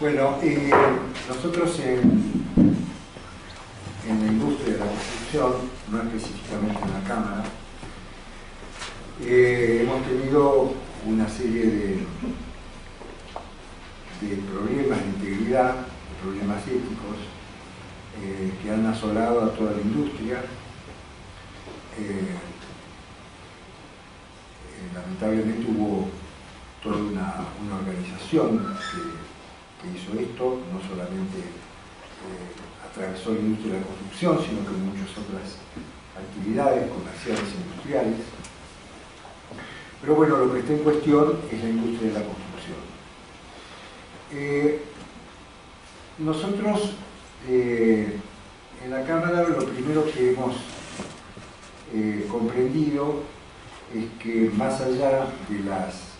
Bueno, nosotros en la industria de la construcción, no específicamente en la Cámara, hemos tenido una serie de problemas de integridad, de problemas éticos, que han asolado a toda la industria. Lamentablemente hubo toda una organización que hizo esto, no solamente atravesó la industria de la construcción, sino que muchas otras actividades comerciales e industriales. Pero bueno, lo que está en cuestión es la industria de la construcción. Nosotros en la Cámara lo primero que hemos comprendido es que más allá de las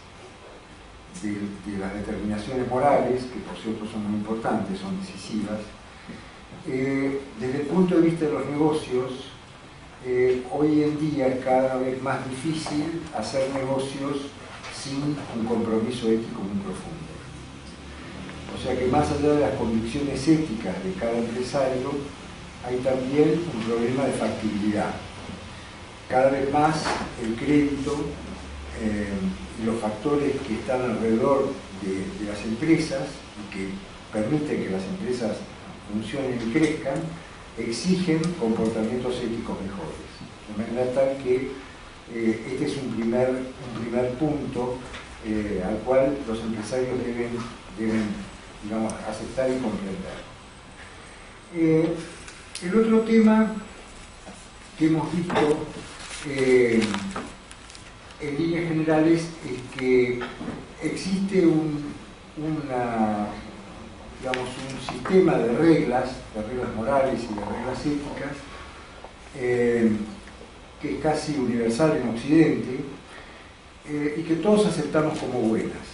determinaciones morales, que por cierto son muy importantes, son decisivas, desde el punto de vista de los negocios, hoy en día es cada vez más difícil hacer negocios sin un compromiso ético muy profundo. O sea que más allá de las convicciones éticas de cada empresario, hay también un problema de factibilidad. Cada vez más el crédito y los factores que están alrededor de las empresas y que permiten que las empresas funcionen y crezcan, exigen comportamientos éticos mejores. De manera tal que este es un primer punto al cual los empresarios deben digamos, aceptar y comprender. El otro tema que hemos visto en líneas generales es que existe un sistema de reglas morales y de reglas éticas que es casi universal en Occidente y que todos aceptamos como buenas.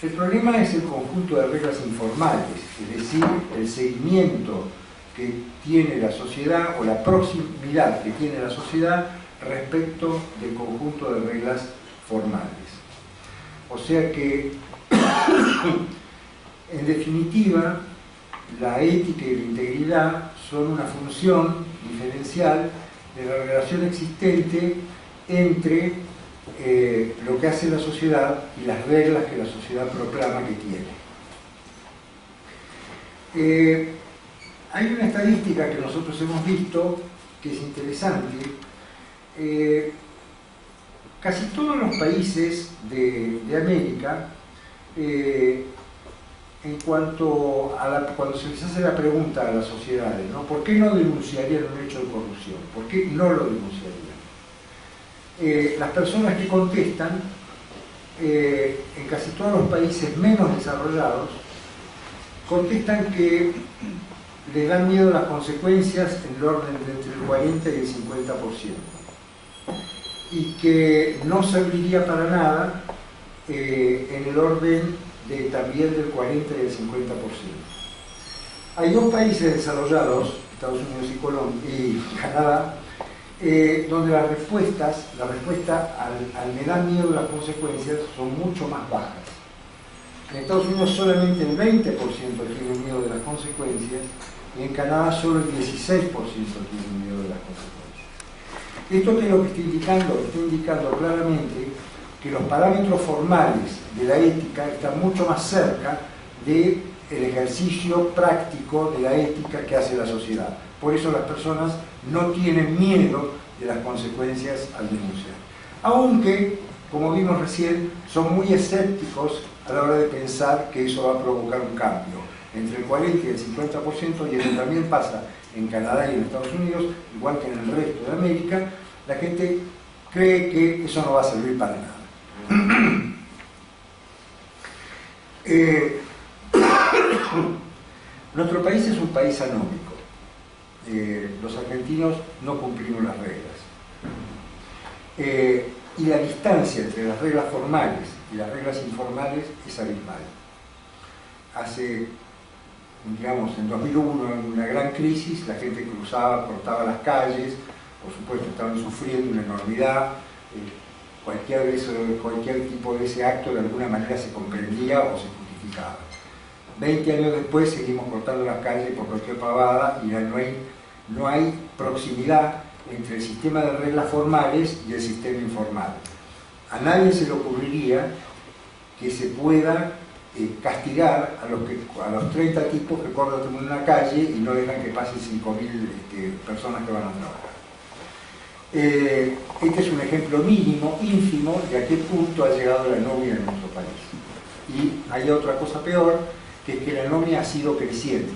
El problema es el conjunto de reglas informales, es decir, el seguimiento que tiene la sociedad o la proximidad que tiene la sociedad respecto del conjunto de reglas formales. O sea que, en definitiva, la ética y la integridad son una función diferencial de la relación existente entre lo que hace la sociedad y las reglas que la sociedad proclama que tiene. Hay una estadística que nosotros hemos visto que es interesante. Casi todos los países de América, en cuanto a cuando se les hace la pregunta a las sociedades, ¿no? ¿Por qué no denunciarían un hecho de corrupción? ¿Por qué no lo denunciarían? Las personas que contestan, en casi todos los países menos desarrollados, contestan que les dan miedo las consecuencias en el orden de entre el 40 y el 50%, y que no serviría para nada en el orden también del 40 y el 50%. Hay dos países desarrollados, Estados Unidos y Canadá, donde la respuesta al me da miedo las consecuencias son mucho más bajas. En Estados Unidos solamente el 20% tiene miedo de las consecuencias y en Canadá solo el 16% tiene miedo de las consecuencias. ¿Esto qué es lo que está indicando? Está indicando claramente que los parámetros formales de la ética están mucho más cerca del ejercicio práctico de la ética que hace la sociedad. Por eso las personas no tienen miedo de las consecuencias al denunciar. Aunque, como vimos recién, son muy escépticos a la hora de pensar que eso va a provocar un cambio. Entre el 40 y el 50%, y eso también pasa en Canadá y en Estados Unidos, igual que en el resto de América, la gente cree que eso no va a servir para nada. Nuestro país es un país anómico. Los argentinos no cumplimos las reglas. Y la distancia entre las reglas formales y las reglas informales es abismal. En 2001, en una gran crisis, la gente cruzaba, cortaba las calles, por supuesto estaban sufriendo una enormidad. Cualquier tipo de ese acto de alguna manera se comprendía o se justificaba. 20 años después seguimos cortando las calles por cualquier pavada y ya no hay proximidad entre el sistema de reglas formales y el sistema informal. A nadie se le ocurriría que se pueda castigar a los 30 tipos que cortan en una calle y no dejan que pasen 5.000 personas que van a trabajar. Este es un ejemplo mínimo, ínfimo, de a qué punto ha llegado la anomia en nuestro país. Y hay otra cosa peor, que es que la anomia ha sido creciente.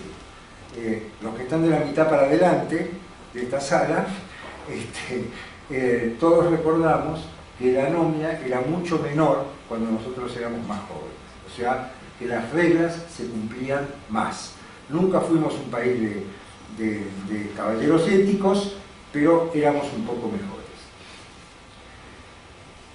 Los que están de la mitad para adelante de esta sala, todos recordamos que la anomia era mucho menor cuando nosotros éramos más jóvenes. O sea, que las reglas se cumplían más. Nunca fuimos un país de caballeros éticos, pero éramos un poco mejores.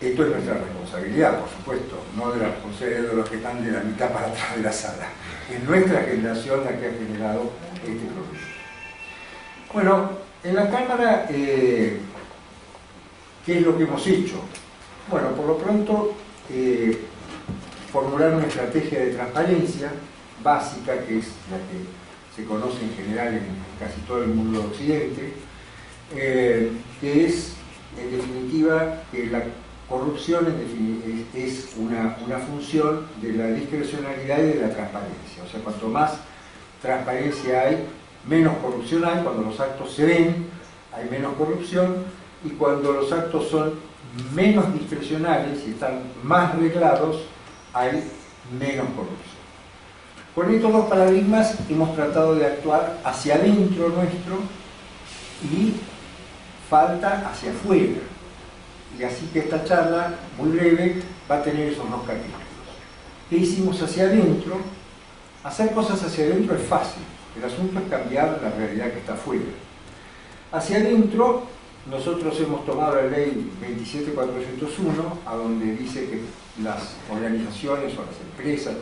Esto es nuestra responsabilidad, por supuesto, no de la responsabilidad de los que están de la mitad para atrás de la sala. Es nuestra generación la que ha generado este problema. Bueno, en la Cámara, ¿qué es lo que hemos hecho? Bueno, por lo pronto, formular una estrategia de transparencia básica, que es la que se conoce en general en casi todo el mundo de Occidente, que es, en definitiva, que la corrupción es una función de la discrecionalidad y de la transparencia. O sea, cuanto más transparencia hay, menos corrupción hay. Cuando los actos se ven, hay menos corrupción, y cuando los actos son menos discrecionales y están más reglados, hay menos corrupción. Con estos dos paradigmas hemos tratado de actuar hacia adentro nuestro y falta hacia afuera. Y así que esta charla, muy breve, va a tener esos dos capítulos. ¿Qué hicimos hacia adentro? Hacer cosas hacia adentro es fácil. El asunto es cambiar la realidad que está afuera. Hacia adentro, nosotros hemos tomado la ley 27401, a donde dice que las organizaciones o las empresas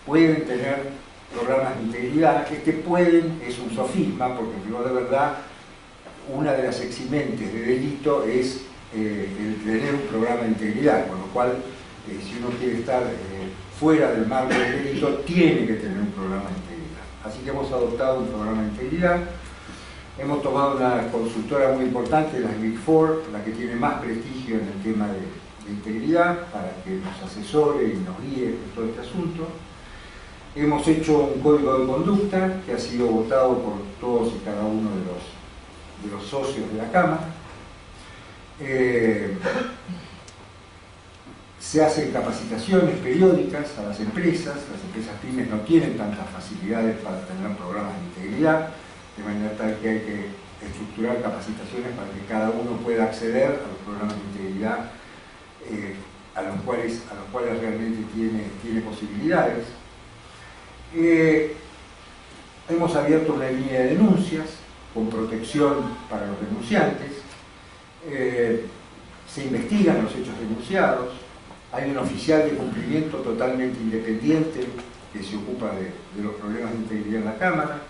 pueden tener programas de integridad. Pueden es un sofisma, porque de verdad una de las eximentes de delito es el tener un programa de integridad, con lo cual si uno quiere estar fuera del marco del delito, tiene que tener un programa de integridad. Así que hemos adoptado un programa de integridad. Hemos tomado una consultora muy importante, la Big Four, la que tiene más prestigio en el tema de integridad, para que nos asesore y nos guíe en todo este asunto. Hemos hecho un código de conducta que ha sido votado por todos y cada uno de los socios de la Cámara. Se hacen capacitaciones periódicas a las empresas pymes no tienen tantas facilidades para tener programas de integridad, de manera tal que hay que estructurar capacitaciones para que cada uno pueda acceder a los programas de integridad a los cuales realmente tiene posibilidades. Hemos abierto una línea de denuncias con protección para los denunciantes. Se investigan los hechos denunciados. Hay un oficial de cumplimiento totalmente independiente que se ocupa de los problemas de integridad en la Cámara.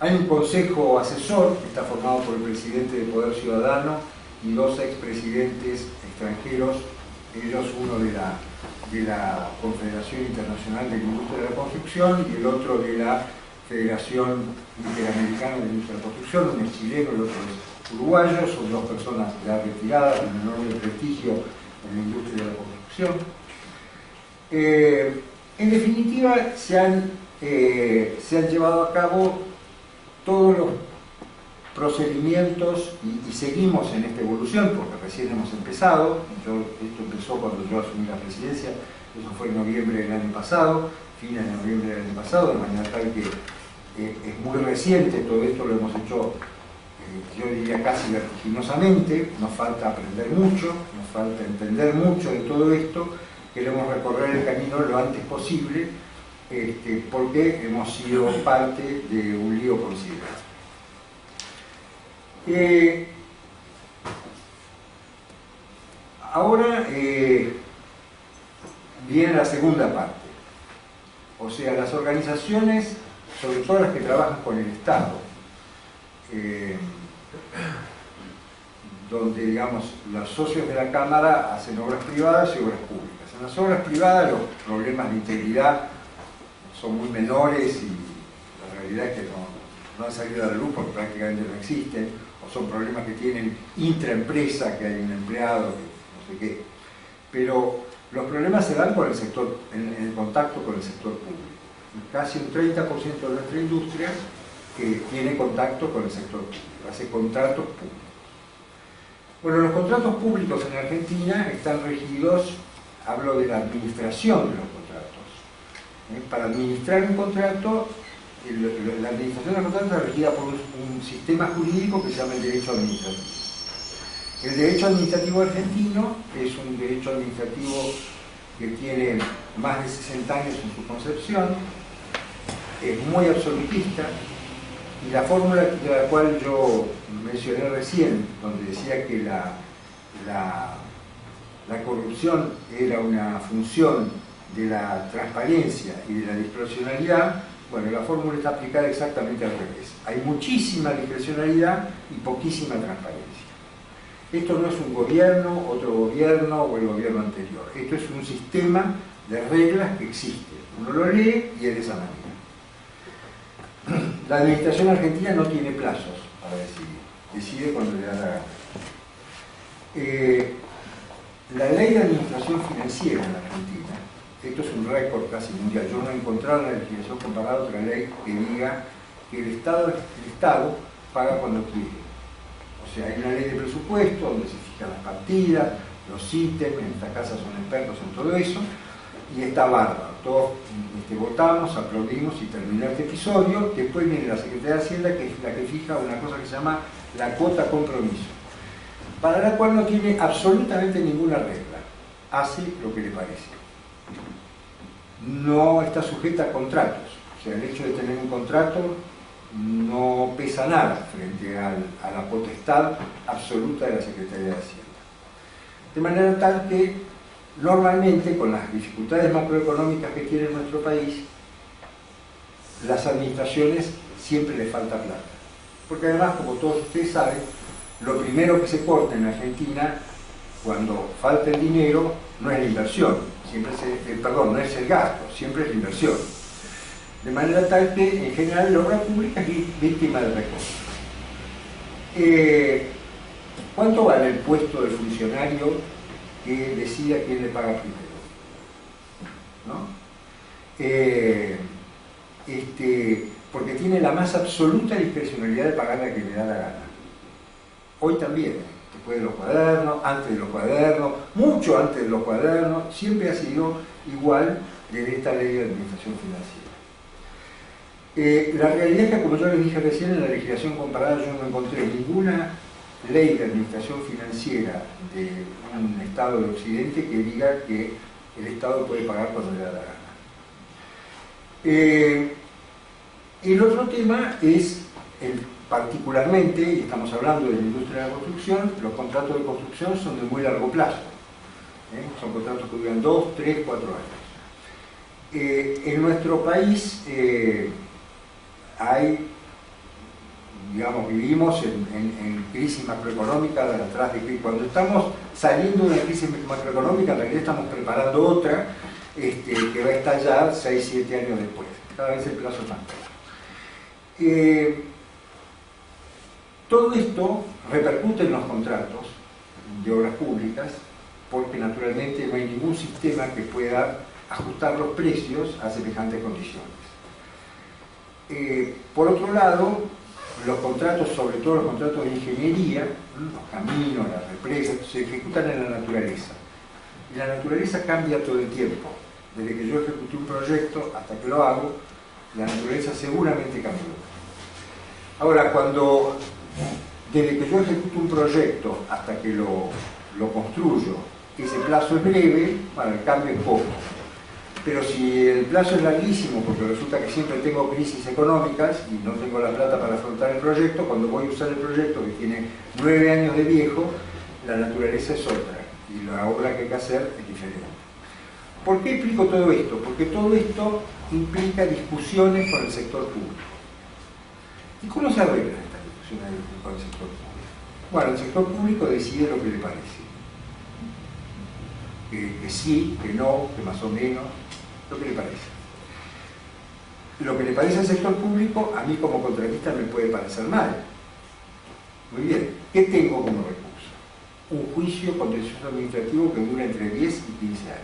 Hay un consejo asesor que está formado por el presidente de Poder Ciudadano y dos expresidentes extranjeros, ellos uno de la Confederación Internacional de la Industria de la Construcción y el otro de la Federación Interamericana de la Industria de la Construcción, uno es chileno, el otro es uruguayo. Son dos personas ya retiradas, de un enorme prestigio en la industria de la construcción. En definitiva, se han llevado a cabo todos los procedimientos y seguimos en esta evolución porque recién hemos empezado. Esto empezó cuando yo asumí la presidencia, eso fue en noviembre del año pasado, fines de noviembre del año pasado, de manera tal que es muy reciente. Todo esto lo hemos hecho, yo diría casi vertiginosamente. Nos falta aprender mucho, nos falta entender mucho de todo esto. Queremos recorrer el camino lo antes posible, porque hemos sido parte de un lío considerable. Ahora viene la segunda parte, o sea, las organizaciones, sobre todo las que trabajan con el Estado, donde, digamos, los socios de la Cámara hacen obras privadas y obras públicas. En las obras privadas los problemas de integridad son muy menores y la realidad es que no han salido a la luz porque prácticamente no existen, o son problemas que tienen intraempresa, que hay un empleado, que no sé qué. Pero los problemas se dan con el sector, en el contacto con el sector público. Casi un 30% de nuestra industria que tiene contacto con el sector público, hace contratos públicos. Bueno, los contratos públicos en Argentina están regidos, hablo de la administración de los contratos. Para administrar un contrato, la administración del contrato está regida por un sistema jurídico que se llama el derecho administrativo. El derecho administrativo argentino es un derecho administrativo que tiene más de 60 años en su concepción, es muy absolutista, y la fórmula de la cual yo mencioné recién, donde decía que la corrupción era una función de la transparencia y de la discrecionalidad, bueno, la fórmula está aplicada exactamente al revés. Hay muchísima discrecionalidad y poquísima transparencia. Esto no es un gobierno, otro gobierno o el gobierno anterior. Esto es un sistema de reglas que existe. Uno lo lee y es de esa manera. La administración argentina no tiene plazos para decidir. Decide cuando le da la gana. La ley de administración financiera en Argentina, esto es un récord casi mundial. Yo no he encontrado en la legislación comparada otra ley que diga que el Estado paga cuando quiere. O sea, hay una ley de presupuesto donde se fijan las partidas, los ítems, en esta casa son expertos en todo eso, y está bárbaro. Todos votamos, aplaudimos y termina este episodio. Después viene la Secretaría de Hacienda, que es la que fija una cosa que se llama la cuota compromiso, para la cual no tiene absolutamente ninguna regla. Hace lo que le parece. No está sujeta a contratos. O sea, el hecho de tener un contrato no pesa nada frente a la potestad absoluta de la Secretaría de Hacienda. De manera tal que normalmente, con las dificultades macroeconómicas que tiene nuestro país, las administraciones siempre les falta plata. Porque además, como todos ustedes saben, lo primero que se corta en Argentina, cuando falta el dinero, no es la inversión, no es el gasto, siempre es la inversión. De manera tal que, en general, la obra pública es víctima del recorte. ¿Cuánto vale el puesto del funcionario que decida quién le paga primero? ¿No? Porque tiene la más absoluta discrecionalidad de pagarle a quien le da la gana. Hoy también, después de los cuadernos, antes de los cuadernos, mucho antes de los cuadernos, siempre ha sido igual desde esta ley de administración financiera. La realidad es que, como yo les dije recién, en la legislación comparada yo no encontré ninguna ley de administración financiera de un Estado de Occidente que diga que el Estado puede pagar cuando le da la gana. El otro tema es, particularmente, y estamos hablando de la industria de la construcción, los contratos de construcción son de muy largo plazo. Son contratos que duran 2, 3, 4 años. En nuestro país vivimos en crisis macroeconómica atrás de que cuando estamos saliendo de una crisis macroeconómica, en realidad estamos preparando otra que va a estallar 6, 7 años después. Cada vez el plazo es más corto. Todo esto repercute en los contratos de obras públicas porque naturalmente no hay ningún sistema que pueda ajustar los precios a semejantes condiciones. Por otro lado, los contratos, sobre todo los contratos de ingeniería, los caminos, las represas, se ejecutan en la naturaleza. Y la naturaleza cambia todo el tiempo. Desde que yo ejecuté un proyecto hasta que lo hago, la naturaleza seguramente cambió. Ahora, desde que yo ejecuto un proyecto hasta que lo construyo, ese plazo es breve, bueno, el cambio es poco. Pero si el plazo es larguísimo, porque resulta que siempre tengo crisis económicas y no tengo la plata para afrontar el proyecto, cuando voy a usar el proyecto que tiene 9 años de viejo, la naturaleza es otra y la obra que hay que hacer es diferente. ¿Por qué explico todo esto? Porque todo esto implica discusiones con el sector público. ¿Y cómo se arreglan estas discusiones con el sector público? Bueno, el sector público decide lo que le parece. Que sí, que no, que más o menos, lo que le parece. lo que le parece al sector público, a mí como contratista me puede parecer mal. Muy bien, ¿qué tengo como recurso? Un juicio contencioso administrativo que dura entre 10 y 15 años.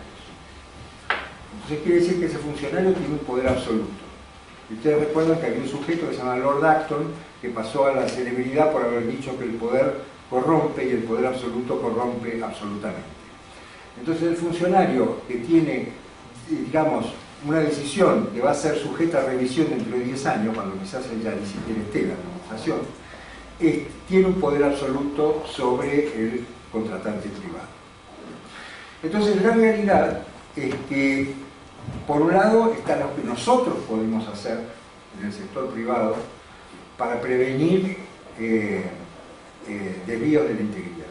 Entonces quiere decir que ese funcionario tiene un poder absoluto. Y ustedes recuerdan que había un sujeto que se llama Lord Acton, que pasó a la celebridad por haber dicho que el poder corrompe y el poder absoluto corrompe absolutamente. Entonces el funcionario que tiene, digamos, una decisión que va a ser sujeta a revisión dentro de 10 años, cuando quizás ya ni siquiera esté la administración, tiene un poder absoluto sobre el contratante privado. Entonces la realidad es que, por un lado, está lo que nosotros podemos hacer en el sector privado para prevenir desvíos de la integridad.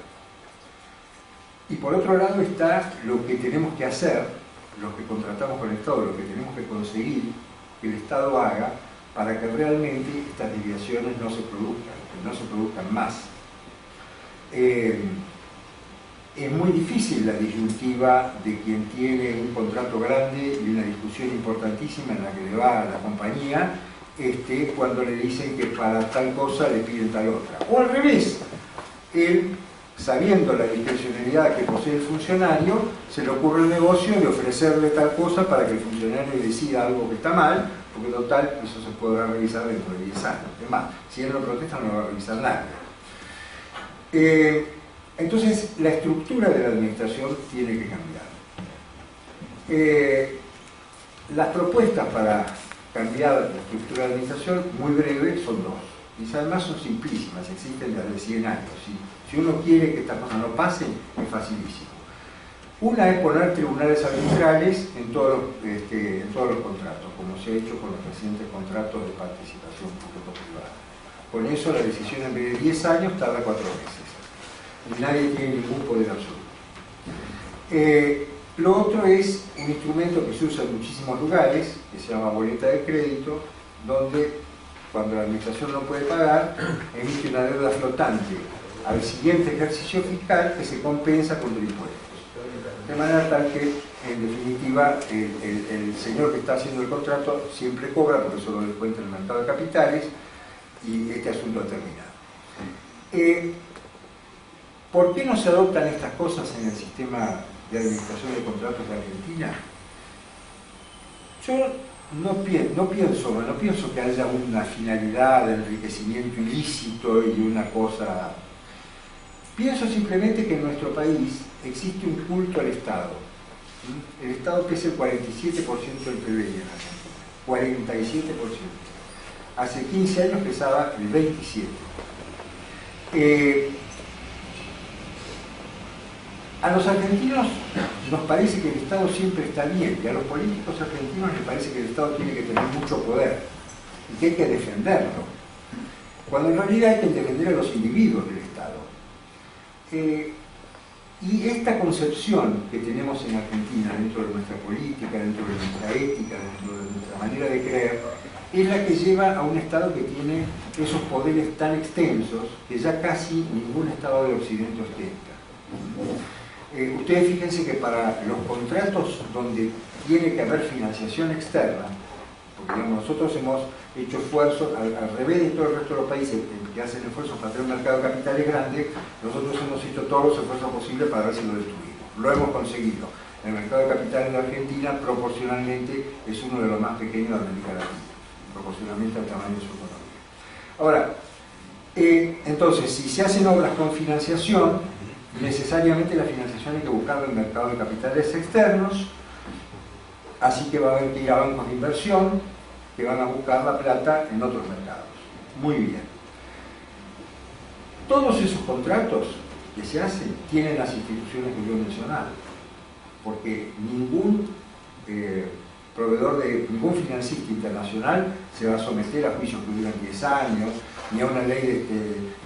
Y por otro lado está lo que tenemos que hacer, los que contratamos con el Estado, lo que tenemos que conseguir que el Estado haga para que realmente estas desviaciones no se produzcan, que no se produzcan más. Es muy difícil la disyuntiva de quien tiene un contrato grande y una discusión importantísima en la que le va a la compañía cuando le dicen que para tal cosa le piden tal otra. O al revés, él, sabiendo la discrecionalidad que posee el funcionario, se le ocurre el negocio de ofrecerle tal cosa para que el funcionario decida algo que está mal, porque total, eso se podrá revisar dentro de 10 años. Es más, si él no protesta no lo va a revisar nadie. Entonces, la estructura de la administración tiene que cambiar. Las propuestas para cambiar la estructura de la administración, muy breves, son dos. Y además son simplísimas, existen desde 100 años. Si uno quiere que estas cosas no pasen, es facilísimo. Una es poner tribunales arbitrales en todos los contratos, como se ha hecho con los recientes contratos de participación público-privada. Con eso la decisión en vez de 10 años tarda 4 meses. Y nadie tiene ningún poder absoluto. Lo otro es un instrumento que se usa en muchísimos lugares, que se llama boleta de crédito, donde cuando la administración no puede pagar, emite una deuda flotante al siguiente ejercicio fiscal que se compensa con impuestos. De manera tal que, en definitiva, el señor que está haciendo el contrato siempre cobra, porque eso lo descuenta en el mercado de capitales, y este asunto ha terminado. ¿Por qué no se adoptan estas cosas en el sistema de administración de contratos de Argentina? Yo no pienso que haya una finalidad de enriquecimiento ilícito y una cosa. Pienso simplemente que en nuestro país existe un culto al Estado. El Estado pesa el 47% del PBI en Argentina. 47%. Hace 15 años pesaba el 27%. A los argentinos nos parece que el Estado siempre está bien, y a los políticos argentinos les parece que el Estado tiene que tener mucho poder y que hay que defenderlo, cuando en realidad hay que defender a los individuos del Estado. Y esta concepción que tenemos en Argentina dentro de nuestra política, dentro de nuestra ética, dentro de nuestra manera de creer, es la que lleva a un Estado que tiene esos poderes tan extensos que ya casi ningún Estado de Occidente ostenta. Ustedes fíjense que para los contratos donde tiene que haber financiación externa, porque digamos, nosotros hemos hecho esfuerzos, al revés de todo el resto de los países que hacen esfuerzos para tener un mercado de capitales grande, nosotros hemos hecho todos los esfuerzos posibles para ver si lo destruimos. Lo hemos conseguido. El mercado de capitales de Argentina proporcionalmente es uno de los más pequeños de América Latina, proporcionalmente al tamaño de su economía. Ahora, entonces, si se hacen obras con financiación, necesariamente la financiación hay que buscarla en el mercado de capitales externos, así que va a haber que ir a bancos de inversión que van a buscar la plata en otros mercados. Muy bien. Todos esos contratos que se hacen tienen las instituciones que yo he mencionado, porque ningún ningún financista internacional se va a someter a juicios que duran 10 años, ni a una ley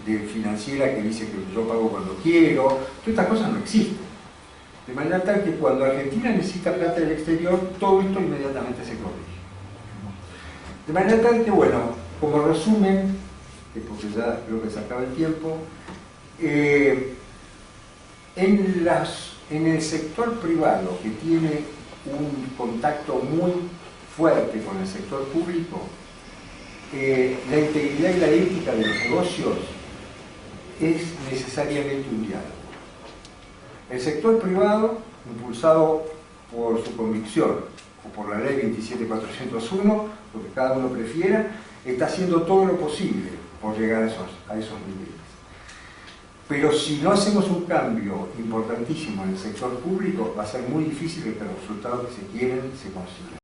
de financiera que dice que yo pago cuando quiero. Todas estas cosas no existen. De manera tal que cuando Argentina necesita plata del exterior, todo esto inmediatamente se corrige. De manera tal que, bueno, como resumen, porque ya creo que se acaba el tiempo, en el sector privado, que tiene un contacto muy fuerte con el sector público, la integridad y la ética de los negocios es necesariamente un diálogo. El sector privado, impulsado por su convicción o por la ley 27401, lo que cada uno prefiera, está haciendo todo lo posible por llegar a esos niveles. Pero si no hacemos un cambio importantísimo en el sector público, va a ser muy difícil que los resultados que se quieren se consigan.